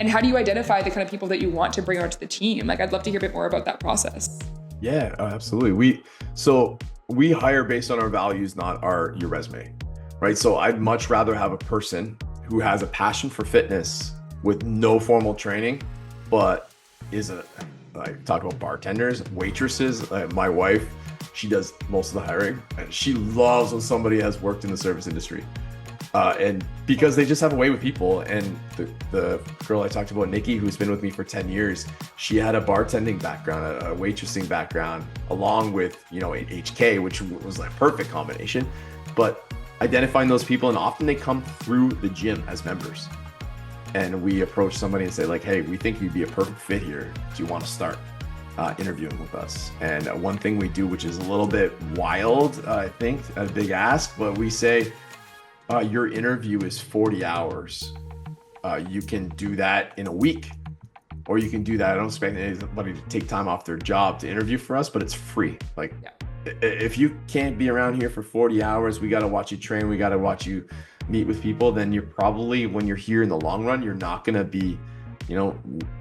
And how do you identify the kind of people that you want to bring onto the team? Like, I'd love to hear a bit more about that process. Yeah, absolutely. We hire based on our values, not your resume, right? So I'd much rather have a person who has a passion for fitness with no formal training, but is like talk about bartenders, waitresses. My wife, she does most of the hiring, and she loves when somebody has worked in the service industry. And because they just have a way with people. And the girl I talked about, Nikki, who's been with me for 10 years, she had a bartending background, a waitressing background, along with, HK, which was like a perfect combination. But identifying those people, and often they come through the gym as members. And we approach somebody and say like, hey, we think you'd be a perfect fit here. Do you want to start interviewing with us? And one thing we do, which is a little bit wild, I think, a big ask, but we say, your interview is 40 hours. You can do that in a week, or you can do that. I don't expect anybody to take time off their job to interview for us, but it's free. Like, if you can't be around here for 40 hours, we got to watch you train. We got to watch you meet with people. Then you're probably, when you're here in the long run, you're not going to be,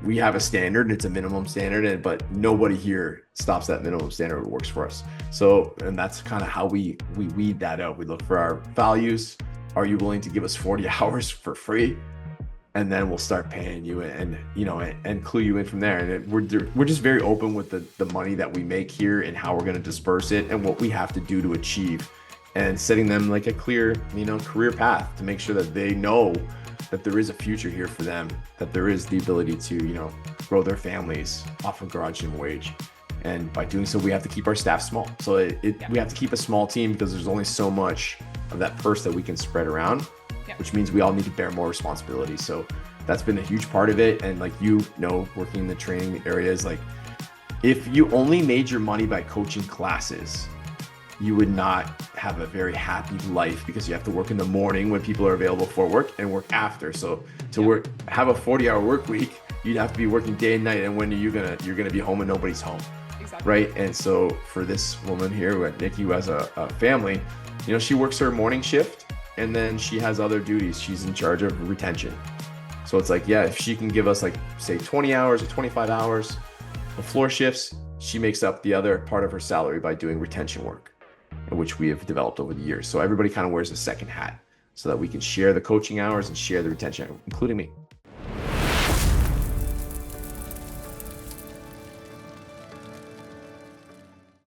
we have a standard, it's a minimum standard, but nobody here stops that minimum standard. It works for us. So, and that's kind of how we weed that out. We look for our values. Are you willing to give us 40 hours for free? And then we'll start paying you and clue you in from there. And we're just very open with the money that we make here and how we're going to disperse it and what we have to do to achieve, and setting them like a clear, career path to make sure that they know that there is a future here for them, that there is the ability to, grow their families off of garage gym wage. And by doing so, we have to keep our staff small. So we have to keep a small team because there's only so much of that purse that we can spread around, which means we all need to bear more responsibility. So that's been a huge part of it. And working in the training areas, like if you only made your money by coaching classes, you would not have a very happy life, because you have to work in the morning when people are available for work and work after. So to have a 40-hour work week, you'd have to be working day and night. And when you're gonna be home and nobody's home. Exactly. Right. And so for this woman here, Nikki, who has a family, she works her morning shift and then she has other duties. She's in charge of retention. So it's like, if she can give us like, say 20 hours or 25 hours of floor shifts, she makes up the other part of her salary by doing retention work, which we have developed over the years. So everybody kind of wears a second hat so that we can share the coaching hours and share the retention, including me.